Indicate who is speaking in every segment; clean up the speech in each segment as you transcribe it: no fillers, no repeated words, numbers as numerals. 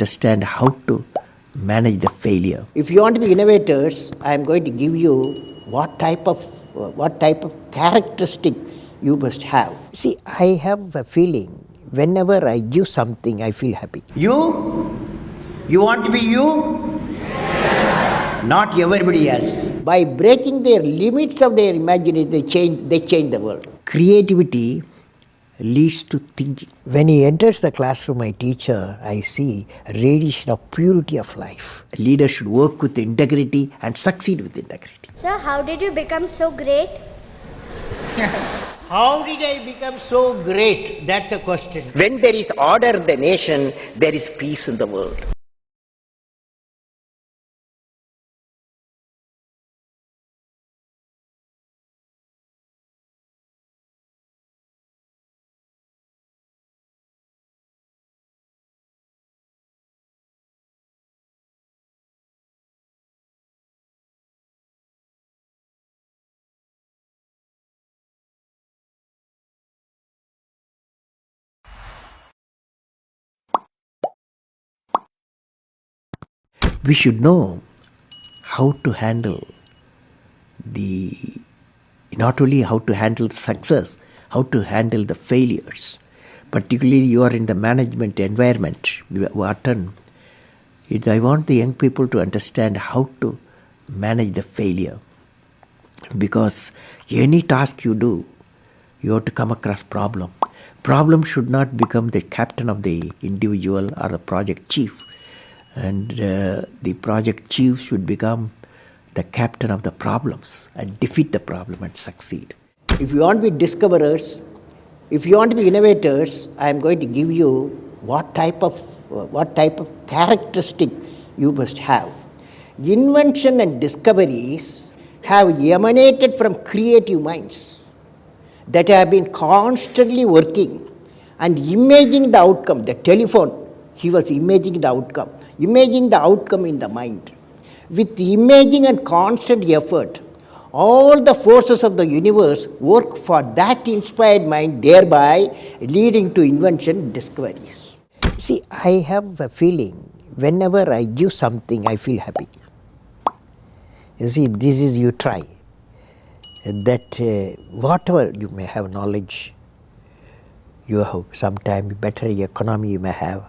Speaker 1: understand how to manage the failure.
Speaker 2: If you want to be innovators, I am going to give you what type of characteristic you must have. See, I have a feeling whenever I give something, I feel happy.
Speaker 3: You want to be you, not everybody else.
Speaker 2: By breaking their limits of their imagination, they change the world.
Speaker 1: Creativity leads to thinking.
Speaker 2: When he enters the classroom, my teacher, I see a radiation of purity of life.
Speaker 1: A leader should work with integrity and succeed with integrity.
Speaker 4: Sir, how did you become so great?
Speaker 2: How did I become so great? That's a question.
Speaker 5: When there is order in the nation, there is peace in the world.
Speaker 1: We should know how to handle not only how to handle the success, how to handle the failures. Particularly you are in the management environment, Wharton. I want the young people to understand how to manage the failure. Because any task you do, you have to come across problem. Problem should not become the captain of the individual or the project chief. And the project chief should become the captain of the problems and defeat the problem and succeed.
Speaker 2: If you want to be discoverers, if you want to be innovators, I am going to give you what type of characteristic you must have. Invention and discoveries have emanated from creative minds that have been constantly working and imagining the outcome. The telephone, he was imagining the outcome in the mind. With imaging and constant effort, all the forces of the universe work for that inspired mind, thereby leading to invention and discoveries. See, I have a feeling whenever I give something, I feel happy. You see, this is you try. That whatever you may have knowledge, you have sometimes better economy you may have.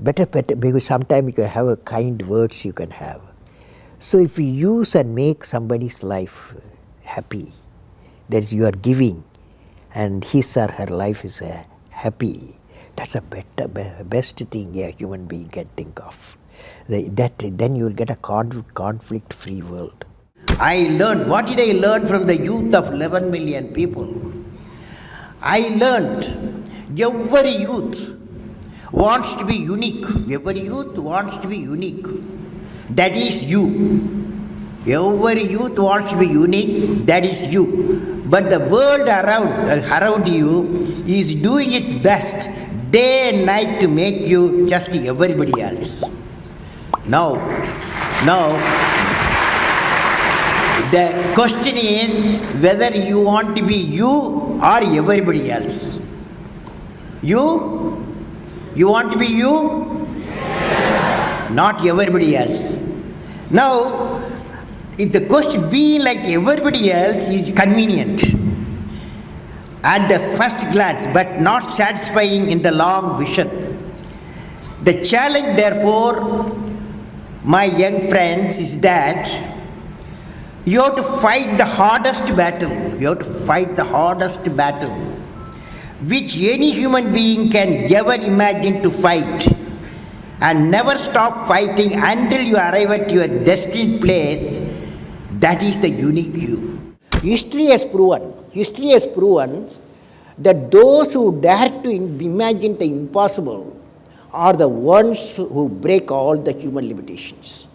Speaker 2: Better, because sometimes you can have a kind words you can have. So if you use and make somebody's life happy, that is you are giving, and his or her life is happy, that's a best thing a human being can think of. Then you will get a conflict-free world.
Speaker 3: What did I learn from the youth of 11 million people? I learned every youth wants to be unique. Every youth wants to be unique. That is you. Every youth wants to be unique. That is you. But the world around you is doing its best day and night to make you just everybody else. Now, the question is whether you want to be you or everybody else. You want to be you? Not everybody else. Now, if the question being like everybody else is convenient at the first glance, but not satisfying in the long vision. The challenge, therefore, my young friends, is that you have to fight the hardest battle. You have to fight the hardest battle which any human being can ever imagine to fight, and never stop fighting until you arrive at your destined place. That is the unique you.
Speaker 2: History has proven that those who dare to imagine the impossible are the ones who break all the human limitations.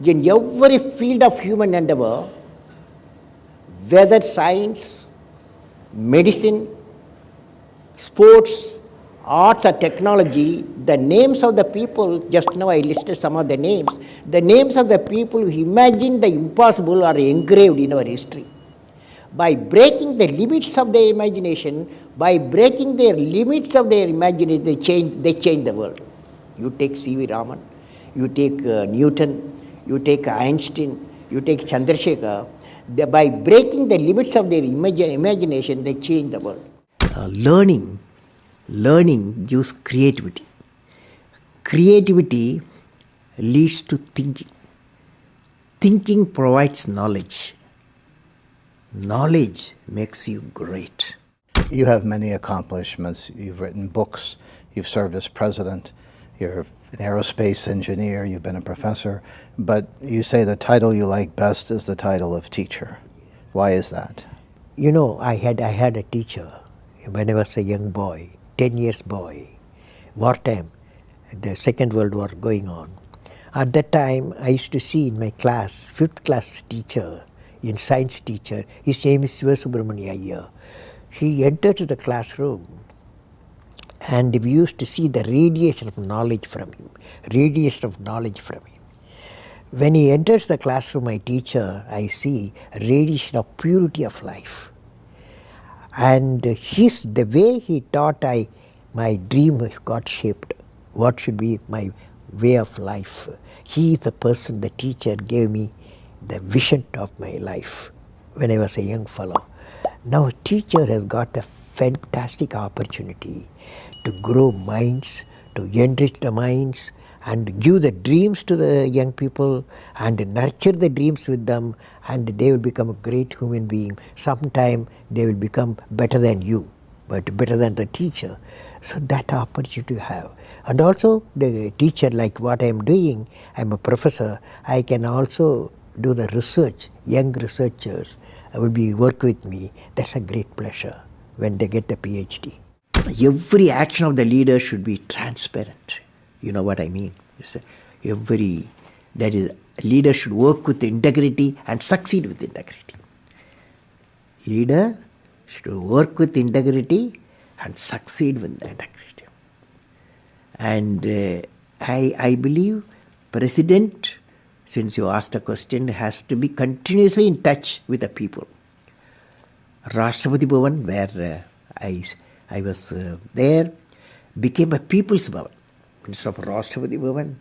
Speaker 2: In every field of human endeavor, whether science, medicine, sports, arts or technology, the names of the people, just now I listed some of the names of the people who imagined the impossible are engraved in our history. by breaking the limits of their imagination, they change the world. You take C.V. Raman, you take Newton, you take Einstein, you take Chandrasekhar. By breaking the limits of their imagination, they change the world.
Speaker 1: Learning gives creativity. Creativity leads to thinking. Thinking provides knowledge. Knowledge makes you great.
Speaker 6: You have many accomplishments. You've written books. You've served as president. You're an aerospace engineer. You've been a professor. But you say the title you like best is the title of teacher. Why is that?
Speaker 1: You know, I had a teacher when I was a young boy, 10 years boy, wartime, the Second World War going on. At that time, I used to see in my class, 5th class teacher, in science teacher, his name is Subramania Iyer. He entered the classroom and we used to see the radiation of knowledge from him. When he enters the classroom, my teacher, I see a radiation of purity of life. And the way he taught, my dream got shaped. What should be my way of life? He is the person, the teacher gave me the vision of my life when I was a young fellow. Now a teacher has got a fantastic opportunity to grow minds, to enrich the minds, and give the dreams to the young people and nurture the dreams with them, and they will become a great human being. Sometime they will become better than you, but better than the teacher. So that opportunity you have. And also the teacher, like what I am doing, I am a professor, I can also do the research. Young researchers will work with me. That's a great pleasure when they get the PhD. Every action of the leader should be transparent. You know what I mean? Leader should work with integrity and succeed with integrity. Leader should work with integrity and succeed with integrity. And I believe President, since you asked the question, has to be continuously in touch with the people. Rashtrapati Bhavan, where I was there, became a People's Bhavan. Instead of Rashtrapati Bhavan,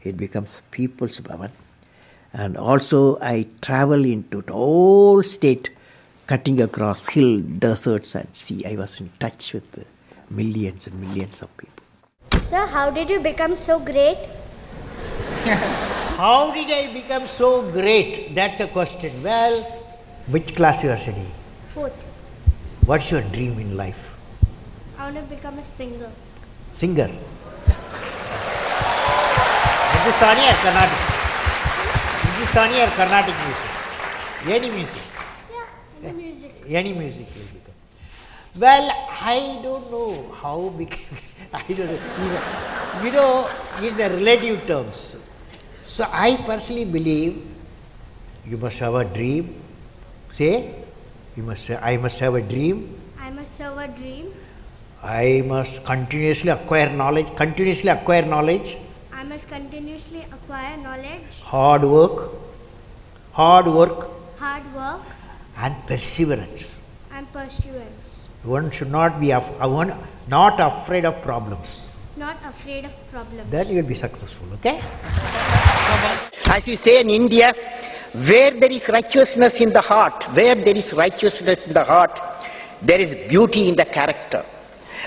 Speaker 1: it becomes People's Bhavan. And also I travel into the whole state, cutting across hill, deserts and sea. I was in touch with millions and millions of people.
Speaker 4: Sir, how did you become so great?
Speaker 2: How did I become so great? That's the question. Well, which class you are studying?
Speaker 4: 4th.
Speaker 2: What's your dream in life?
Speaker 4: I want to become a singer.
Speaker 2: Singer. Hindustani or Carnatic? Hindustani or Carnatic music? Any music?
Speaker 4: Yeah, any music.
Speaker 2: Any music will become. Well, I don't know how became. I don't know. These are relative terms. So I personally believe you must have a dream. Say, I must have a dream.
Speaker 4: I must have a dream.
Speaker 2: I must continuously acquire knowledge.
Speaker 4: I must continuously acquire knowledge.
Speaker 2: Hard work.
Speaker 4: Hard work.
Speaker 2: And perseverance.
Speaker 4: And pursuance.
Speaker 2: One should not be not afraid of problems.
Speaker 4: Not afraid of problems.
Speaker 2: Then you will be successful, okay?
Speaker 5: As we say in India, where there is righteousness in the heart, there is beauty in the character.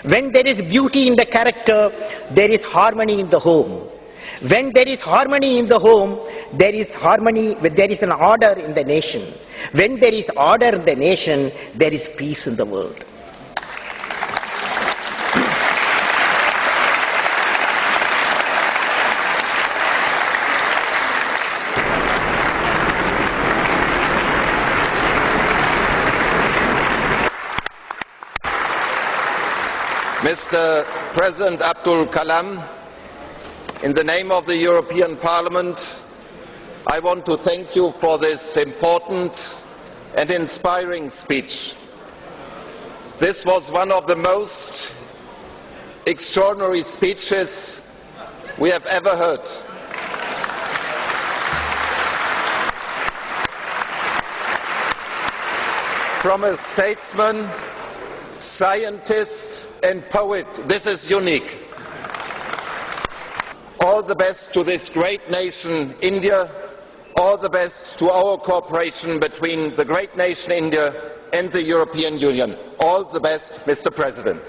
Speaker 5: When there is beauty in the character, there is harmony in the home. When there is harmony in the home, there is an order in the nation. When there is order in the nation, there is peace in the world.
Speaker 7: Mr. President Abdul Kalam, in the name of the European Parliament, I want to thank you for this important and inspiring speech. This was one of the most extraordinary speeches we have ever heard. from a statesman, scientist and poet. This is unique. All the best to this great nation, India. All the best to our cooperation between the great nation, India, and the European Union. All the best, Mr. President.